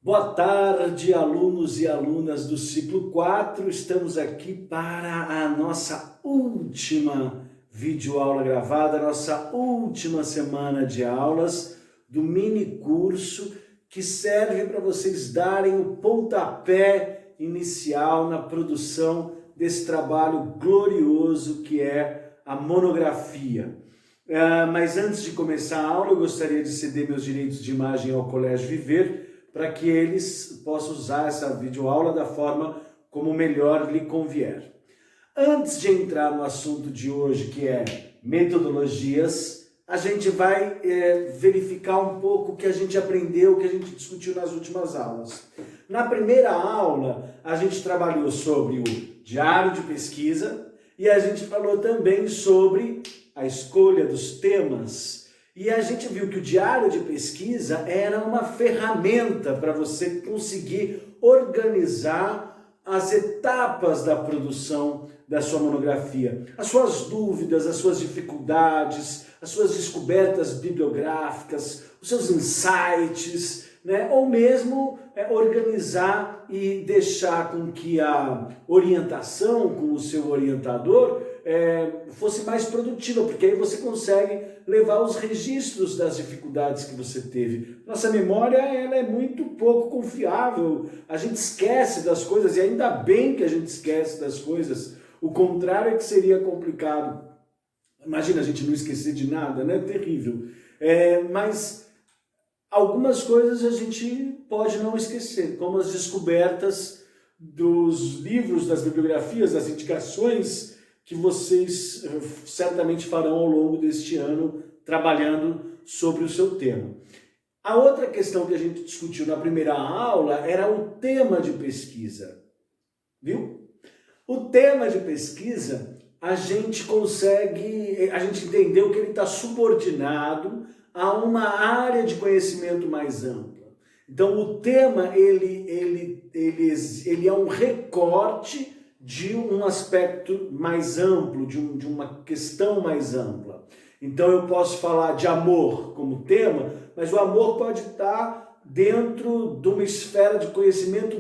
Boa tarde, alunos e alunas do ciclo 4. Estamos aqui para a nossa última videoaula gravada, nossa última semana de aulas do mini curso que serve para vocês darem o pontapé inicial na produção desse trabalho glorioso que é a monografia. Mas antes de começar a aula, eu gostaria de ceder meus direitos de imagem ao Colégio Viver, para que eles possam usar essa videoaula da forma como melhor lhe convier. Antes de entrar no assunto de hoje, que é metodologias, a gente vai verificar um pouco o que a gente aprendeu, o que a gente discutiu nas últimas aulas. Na primeira aula, a gente trabalhou sobre o diário de pesquisa e a gente falou também sobre a escolha dos temas. E a gente viu que o diário de pesquisa era uma ferramenta para você conseguir organizar as etapas da produção da sua monografia. As suas dúvidas, as suas dificuldades, as suas descobertas bibliográficas, os seus insights, né? Ou mesmo organizar e deixar com que a orientação com o seu orientador fosse mais produtiva, porque aí você consegue levar os registros das dificuldades que você teve. Nossa memória ela é muito pouco confiável, a gente esquece das coisas, e ainda bem que a gente esquece das coisas, o contrário é que seria complicado. Imagina a gente não esquecer de nada, né? Terrível. Mas algumas coisas a gente pode não esquecer, como as descobertas dos livros, das bibliografias, das indicações que vocês certamente farão ao longo deste ano trabalhando sobre o seu tema. A outra questão que a gente discutiu na primeira aula era o tema de pesquisa, viu? O tema de pesquisa, a gente entendeu que ele está subordinado a uma área de conhecimento mais ampla. Então o tema ele é um recorte de um aspecto mais amplo, de uma questão mais ampla. Então eu posso falar de amor como tema, mas o amor pode estar dentro de uma esfera de conhecimento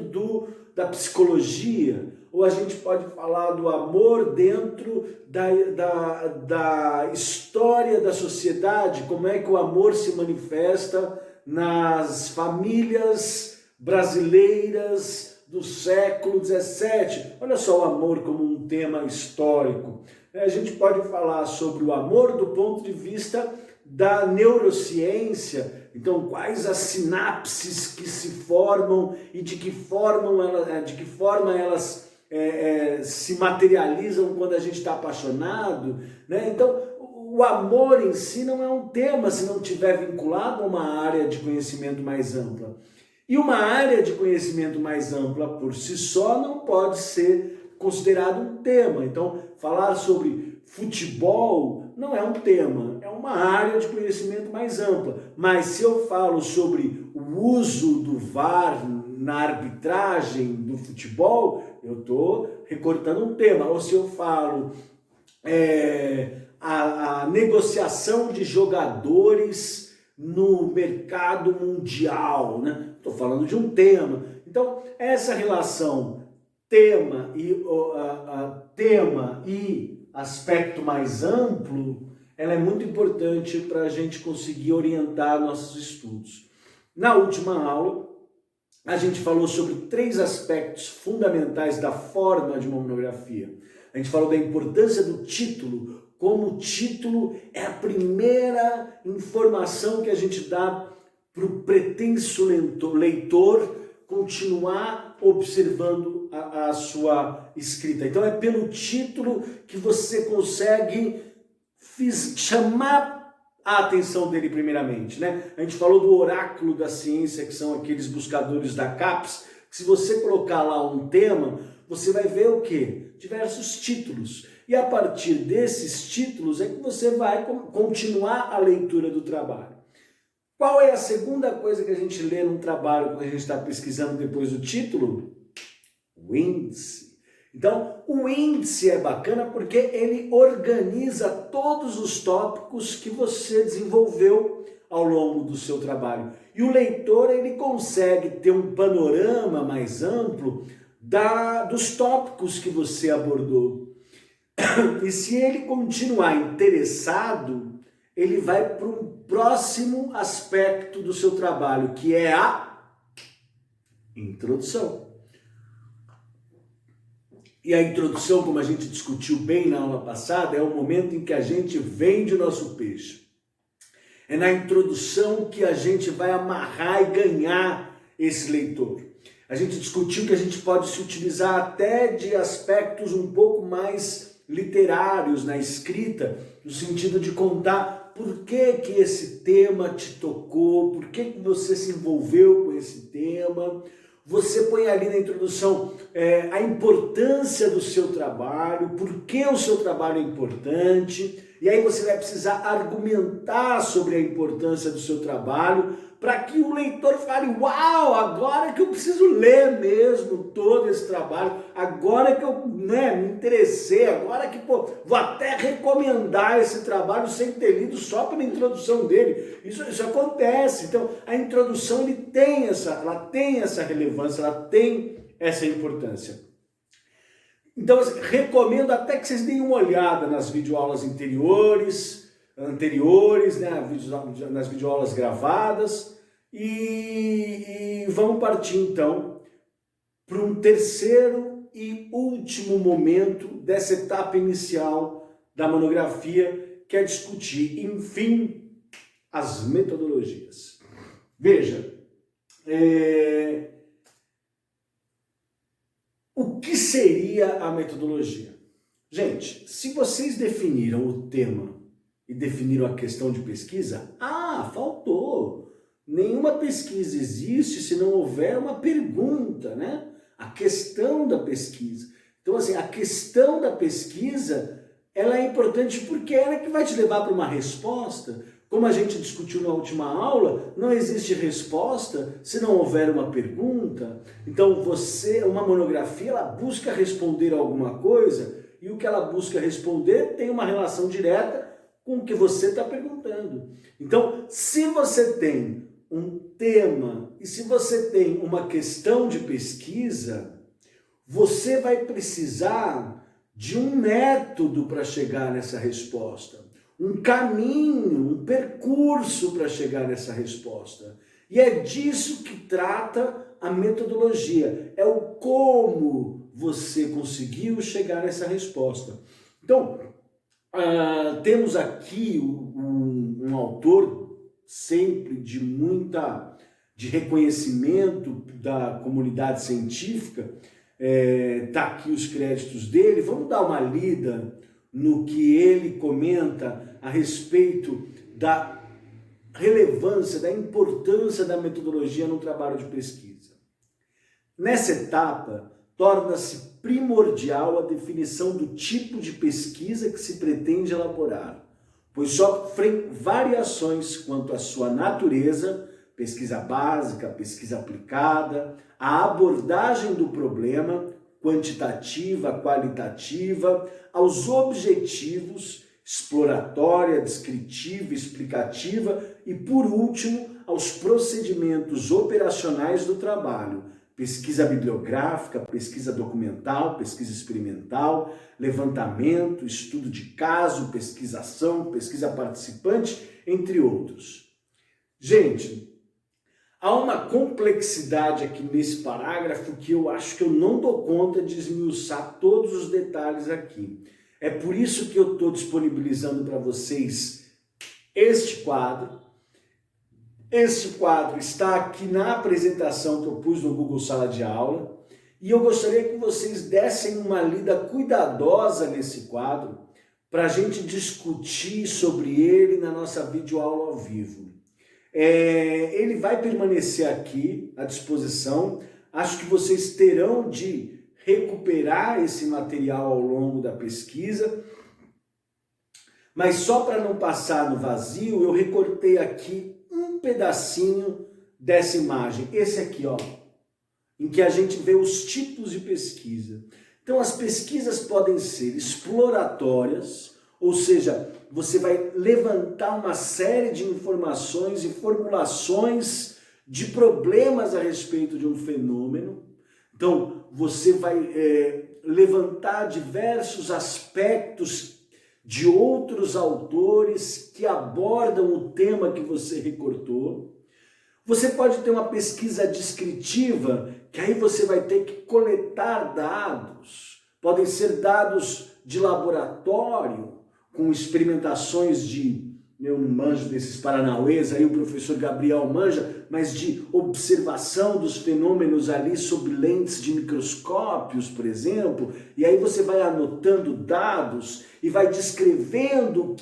da psicologia, ou a gente pode falar do amor dentro da história da sociedade, como é que o amor se manifesta nas famílias brasileiras do século XVII. Olha só o amor como um tema histórico. A gente pode falar sobre o amor do ponto de vista da neurociência. Então, quais as sinapses que se formam e de que forma elas se materializam quando a gente está apaixonado, né? Então, o amor em si não é um tema se não estiver vinculado a uma área de conhecimento mais ampla. E uma área de conhecimento mais ampla por si só não pode ser considerado um tema. Então, falar sobre futebol não é um tema, é uma área de conhecimento mais ampla. Mas se eu falo sobre o uso do VAR na arbitragem do futebol, eu estou recortando um tema. Ou se eu falo a negociação de jogadores no mercado mundial, né? Estou falando de um tema. Então, essa relação tema e aspecto mais amplo, ela é muito importante para a gente conseguir orientar nossos estudos. Na última aula, a gente falou sobre 3 aspectos fundamentais da forma de uma monografia. A gente falou da importância do título, como o título é a primeira informação que a gente dá para o pretenso leitor continuar observando a sua escrita. Então é pelo título que você consegue chamar a atenção dele primeiramente, né? A gente falou do oráculo da ciência, que são aqueles buscadores da CAPES, que se você colocar lá um tema, você vai ver o quê? Diversos títulos. E a partir desses títulos é que você vai continuar a leitura do trabalho. Qual é a segunda coisa que a gente lê num trabalho quando a gente está pesquisando depois do título? O índice. Então, o índice é bacana porque ele organiza todos os tópicos que você desenvolveu ao longo do seu trabalho. E o leitor, ele consegue ter um panorama mais amplo dos tópicos que você abordou. E se ele continuar interessado, ele vai para um próximo aspecto do seu trabalho, que é a introdução. E a introdução, como a gente discutiu bem na aula passada, é o momento em que a gente vende o nosso peixe. É na introdução que a gente vai amarrar e ganhar esse leitor. A gente discutiu que a gente pode se utilizar até de aspectos um pouco mais literários na escrita, no sentido de contar por que que esse tema te tocou, por que que você se envolveu com esse tema. Você põe ali na introdução a importância do seu trabalho, por que o seu trabalho é importante, e aí você vai precisar argumentar sobre a importância do seu trabalho, para que o leitor fale, uau, agora que eu preciso ler mesmo todo esse trabalho, agora que eu me interessei, agora que vou até recomendar esse trabalho sem ter lido só pela introdução dele. Isso acontece. Então, a introdução ela tem essa relevância, ela tem essa importância. Então, recomendo até que vocês deem uma olhada nas videoaulas anteriores, né, nas videoaulas gravadas, e vamos partir então para um terceiro e último momento dessa etapa inicial da monografia, que é discutir, enfim, as metodologias. Veja, o que seria a metodologia? Gente, se vocês definiram o tema e definiram a questão de pesquisa, faltou. Nenhuma pesquisa existe se não houver uma pergunta, né? A questão da pesquisa. Então, assim, a questão da pesquisa, ela é importante porque ela é que vai te levar para uma resposta. Como a gente discutiu na última aula, não existe resposta se não houver uma pergunta. Então, uma monografia, ela busca responder alguma coisa, e o que ela busca responder tem uma relação direta com o que você está perguntando. Então, se você tem um tema e se você tem uma questão de pesquisa, você vai precisar de um método para chegar nessa resposta, um caminho, um percurso para chegar nessa resposta. E é disso que trata a metodologia, é o como você conseguiu chegar nessa resposta. Então, temos aqui um autor sempre de reconhecimento da comunidade científica, tá aqui os créditos dele. Vamos dar uma lida no que ele comenta a respeito da relevância, da importância da metodologia no trabalho de pesquisa. Nessa etapa, torna-se primordial a definição do tipo de pesquisa que se pretende elaborar, pois sofrem variações quanto à sua natureza, pesquisa básica, pesquisa aplicada, a abordagem do problema, quantitativa, qualitativa, aos objetivos, exploratória, descritiva, explicativa e, por último, aos procedimentos operacionais do trabalho, pesquisa bibliográfica, pesquisa documental, pesquisa experimental, levantamento, estudo de caso, pesquisação, pesquisa participante, entre outros. Gente, há uma complexidade aqui nesse parágrafo que eu acho que eu não dou conta de esmiuçar todos os detalhes aqui. É por isso que eu estou disponibilizando para vocês este quadro. Este quadro está aqui na apresentação que eu pus no Google Sala de Aula, e eu gostaria que vocês dessem uma lida cuidadosa nesse quadro para a gente discutir sobre ele na nossa videoaula ao vivo. Ele vai permanecer aqui à disposição. Acho que vocês terão de recuperar esse material ao longo da pesquisa, mas só para não passar no vazio, eu recortei aqui um pedacinho dessa imagem, esse aqui, ó, em que a gente vê os tipos de pesquisa. Então, as pesquisas podem ser exploratórias, Ou seja, você vai levantar uma série de informações e formulações de problemas a respeito de um fenômeno. Então, você vai levantar diversos aspectos de outros autores que abordam o tema que você recortou. Você pode ter uma pesquisa descritiva, que aí você vai ter que coletar dados. Podem ser dados de laboratório, com experimentações eu não manjo desses paranauês, aí o professor Gabriel manja, mas de observação dos fenômenos ali sob lentes de microscópios, por exemplo, e aí você vai anotando dados e vai descrevendo o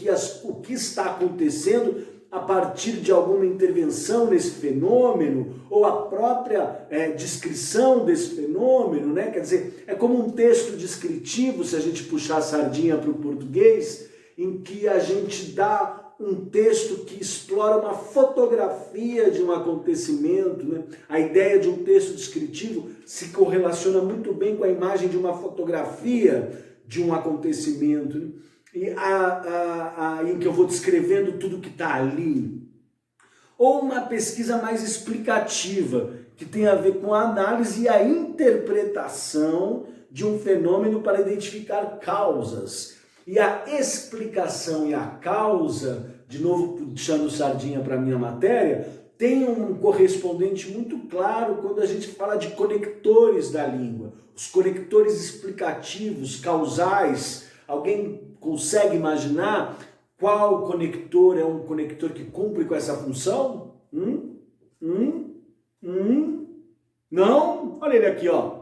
que está acontecendo a partir de alguma intervenção nesse fenômeno, ou a própria descrição desse fenômeno, né? Quer dizer, é como um texto descritivo, se a gente puxar a sardinha para o português, em que a gente dá um texto que explora uma fotografia de um acontecimento, né? A ideia de um texto descritivo se correlaciona muito bem com a imagem de uma fotografia de um acontecimento, né? Em que eu vou descrevendo tudo que está ali. Ou uma pesquisa mais explicativa, que tem a ver com a análise e a interpretação de um fenômeno para identificar causas. E a explicação e a causa, de novo puxando sardinha para a minha matéria, tem um correspondente muito claro quando a gente fala de conectores da língua. Os conectores explicativos, causais. Alguém consegue imaginar qual conector é um conector que cumpre com essa função? Não? Olha ele aqui, ó.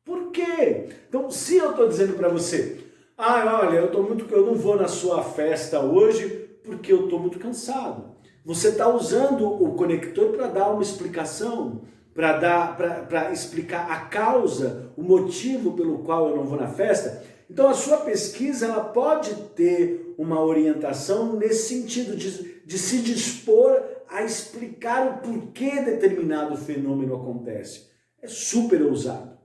Por quê? Então, se eu estou dizendo para você, olha, eu não vou na sua festa hoje porque eu estou muito cansado. Você está usando o conector para dar uma explicação, para explicar a causa, o motivo pelo qual eu não vou na festa. Então a sua pesquisa ela pode ter uma orientação nesse sentido, de se dispor a explicar o porquê determinado fenômeno acontece. É super ousado.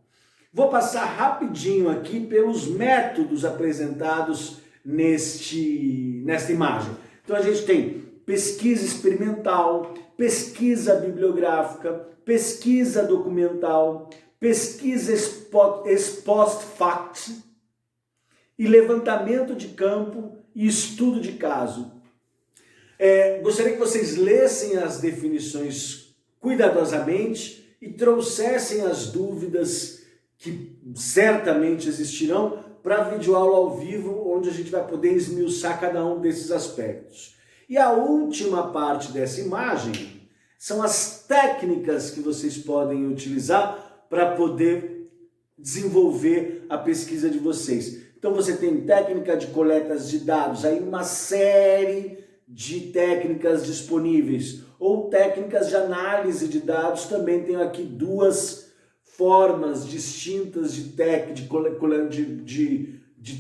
Vou passar rapidinho aqui pelos métodos apresentados nesta imagem. Então a gente tem pesquisa experimental, pesquisa bibliográfica, pesquisa documental, pesquisa post-fact e levantamento de campo e estudo de caso. Gostaria que vocês lessem as definições cuidadosamente e trouxessem as dúvidas que certamente existirão para a videoaula ao vivo, onde a gente vai poder esmiuçar cada um desses aspectos. E a última parte dessa imagem são as técnicas que vocês podem utilizar para poder desenvolver a pesquisa de vocês. Então você tem técnica de coletas de dados, aí uma série de técnicas disponíveis, ou técnicas de análise de dados, também tenho aqui duas formas distintas de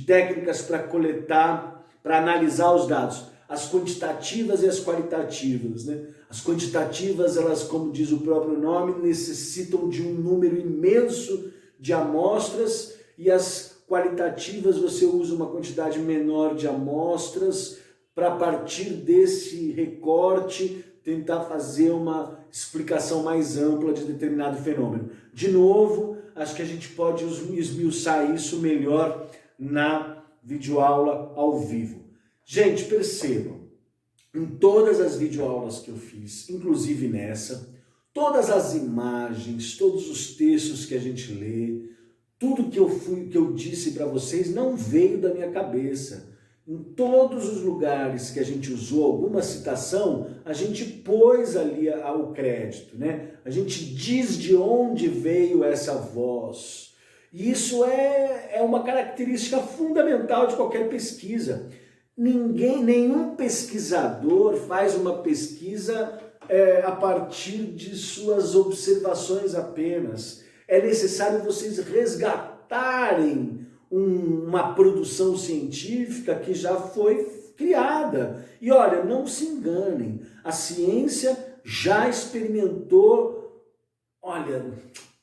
técnicas para coletar, para analisar os dados. As quantitativas e as qualitativas, né? As quantitativas, elas, como diz o próprio nome, necessitam de um número imenso de amostras, e as qualitativas você usa uma quantidade menor de amostras para, a partir desse recorte, tentar fazer uma explicação mais ampla de determinado fenômeno. De novo, acho que a gente pode esmiuçar isso melhor na videoaula ao vivo. Gente, percebam, em todas as videoaulas que eu fiz, inclusive nessa, todas as imagens, todos os textos que a gente lê, tudo que eu disse para vocês não veio da minha cabeça. Em todos os lugares que a gente usou alguma citação, a gente pôs ali o crédito, né? A gente diz de onde veio essa voz. E isso é uma característica fundamental de qualquer pesquisa. Nenhum pesquisador faz uma pesquisa a partir de suas observações apenas. É necessário vocês resgatarem uma produção científica que já foi criada. E olha, não se enganem, a ciência já experimentou, olha,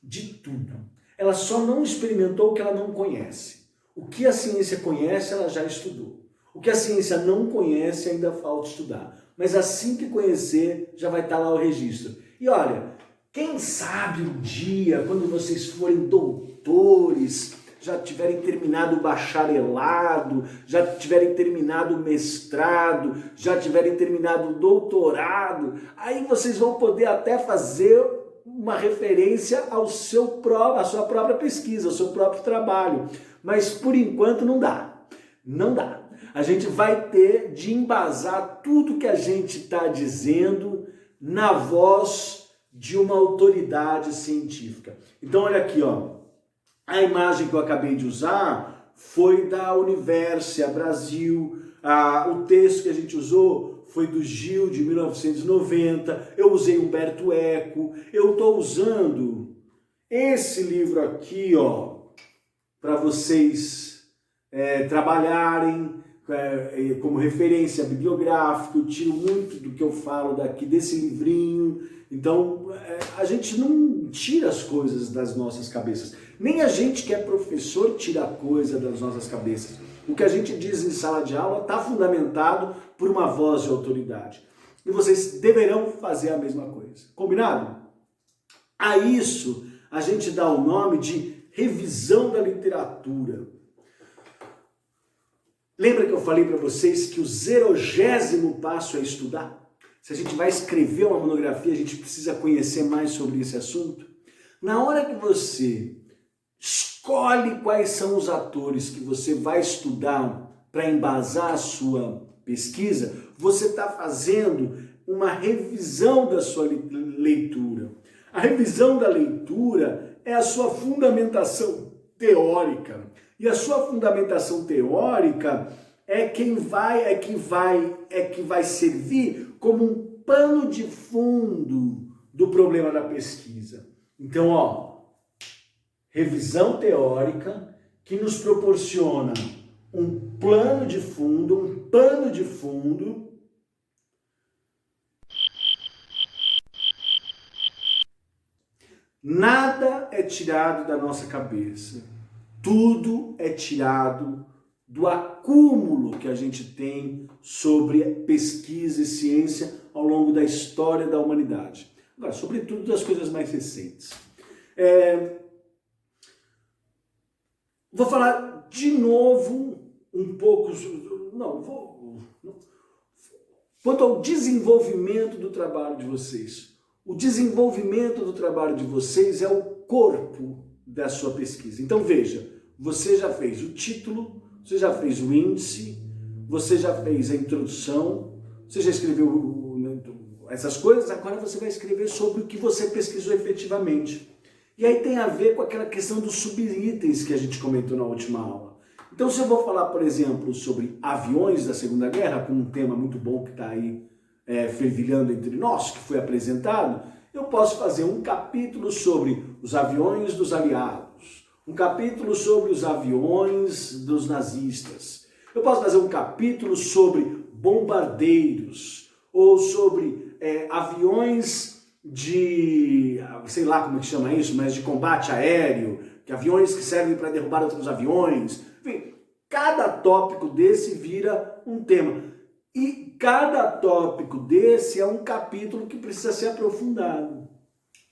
de tudo. Ela só não experimentou o que ela não conhece. O que a ciência conhece, ela já estudou. O que a ciência não conhece ainda falta estudar. Mas assim que conhecer, já vai estar lá o registro. E olha, quem sabe um dia, quando vocês forem doutores, já tiverem terminado o bacharelado, já tiverem terminado o mestrado, já tiverem terminado o doutorado, aí vocês vão poder até fazer uma referência à sua própria pesquisa, ao seu próprio trabalho. Mas por enquanto não dá. Não dá. A gente vai ter de embasar tudo que a gente está dizendo na voz de uma autoridade científica. Então olha aqui, ó. A imagem que eu acabei de usar foi da Universia Brasil. O texto que a gente usou foi do Gil, de 1990. Eu usei Humberto Eco. Eu estou usando esse livro aqui, ó, para vocês trabalharem como referência bibliográfica. Eu tiro muito do que eu falo daqui desse livrinho. Então, a gente não tira as coisas das nossas cabeças. Nem a gente que é professor tira a coisa das nossas cabeças. O que a gente diz em sala de aula está fundamentado por uma voz de autoridade. E vocês deverão fazer a mesma coisa. Combinado? A isso, a gente dá o nome de revisão da literatura. Lembra que eu falei para vocês que o 0º passo é estudar? Se a gente vai escrever uma monografia, a gente precisa conhecer mais sobre esse assunto. Na hora que você escolhe quais são os atores que você vai estudar para embasar a sua pesquisa, você está fazendo uma revisão da sua leitura. A revisão da leitura é a sua fundamentação teórica. E a sua fundamentação teórica é que vai servir como um pano de fundo do problema da pesquisa. Então, ó, revisão teórica que nos proporciona um plano de fundo, um pano de fundo Nada é tirado da nossa cabeça. Tudo é tirado do acúmulo que a gente tem sobre pesquisa e ciência ao longo da história da humanidade. Agora, sobretudo das coisas mais recentes. Vou falar de novo um pouco... Quanto ao desenvolvimento do trabalho de vocês. O desenvolvimento do trabalho de vocês é o corpo da sua pesquisa. Então veja, você já fez o título, você já fez o índice, você já fez a introdução, você já escreveu essas coisas, agora você vai escrever sobre o que você pesquisou efetivamente. E aí tem a ver com aquela questão dos subitens que a gente comentou na última aula. Então se eu vou falar, por exemplo, sobre aviões da Segunda Guerra, com um tema muito bom que está aí fervilhando entre nós, que foi apresentado, eu posso fazer um capítulo sobre os aviões dos aliados, um capítulo sobre os aviões dos nazistas, eu posso fazer um capítulo sobre bombardeiros, ou sobre aviões de, sei lá como é que chama isso, mas de combate aéreo, que aviões que servem para derrubar outros aviões, enfim, cada tópico desse vira um tema. E cada tópico desse é um capítulo que precisa ser aprofundado.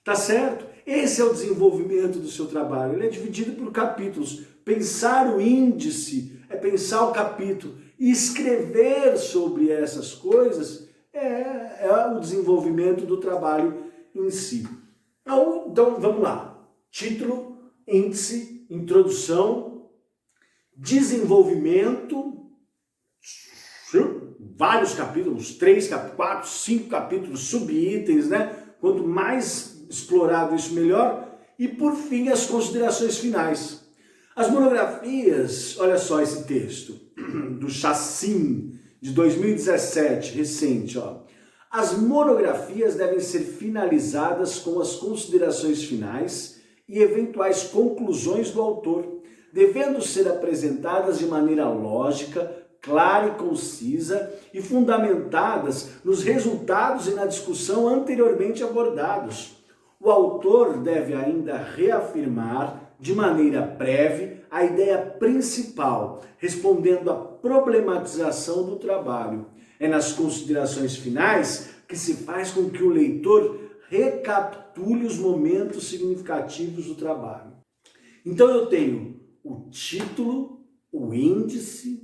Tá certo? Esse é o desenvolvimento do seu trabalho. Ele é dividido por capítulos. Pensar o índice é pensar o capítulo. E escrever sobre essas coisas é o desenvolvimento do trabalho em si. Então, vamos lá. Título, índice, introdução, desenvolvimento, vários capítulos, 3, 4, 5 capítulos, subitens, né? Quanto mais explorado isso, melhor. E, por fim, as considerações finais. As monografias, olha só esse texto, do Chassin, de 2017, recente, ó. As monografias devem ser finalizadas com as considerações finais e eventuais conclusões do autor, devendo ser apresentadas de maneira lógica, clara e concisa e fundamentadas nos resultados e na discussão anteriormente abordados. O autor deve ainda reafirmar de maneira breve a ideia principal, respondendo à problematização do trabalho. É nas considerações finais que se faz com que o leitor recapitule os momentos significativos do trabalho. Então eu tenho o título, o índice,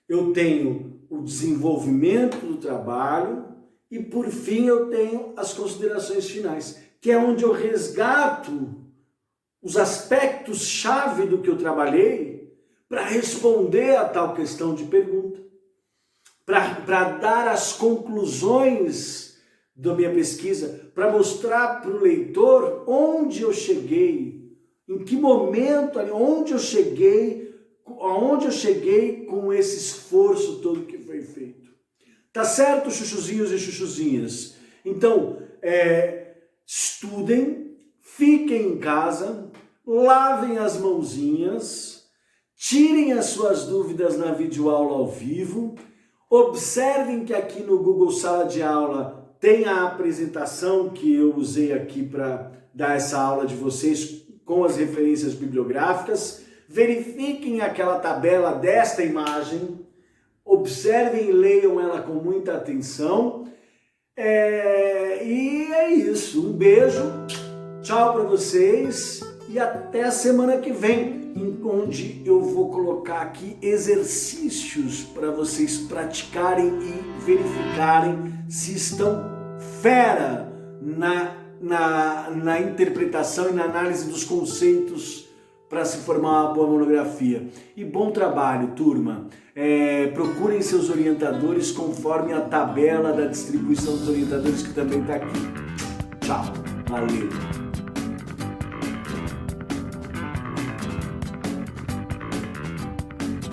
eu tenho o desenvolvimento do trabalho e, por fim, eu tenho as considerações finais, que é onde eu resgato os aspectos-chave do que eu trabalhei para responder a tal questão de pergunta, para dar as conclusões da minha pesquisa, para mostrar para o leitor onde eu cheguei, em que momento, onde eu cheguei, aonde eu cheguei com esse esforço todo que foi feito. Tá certo, chuchuzinhos e chuchuzinhas? Então, estudem, fiquem em casa, lavem as mãozinhas, tirem as suas dúvidas na videoaula ao vivo, observem que aqui no Google Sala de Aula tem a apresentação que eu usei aqui para dar essa aula de vocês com as referências bibliográficas, verifiquem aquela tabela desta imagem, observem e leiam ela com muita atenção. E é isso. Um beijo, tchau para vocês e até a semana que vem, onde eu vou colocar aqui exercícios para vocês praticarem e verificarem se estão fera na interpretação e na análise dos conceitos para se formar uma boa monografia. E bom trabalho, turma. Procurem seus orientadores conforme a tabela da distribuição dos orientadores que também está aqui. Tchau, valeu!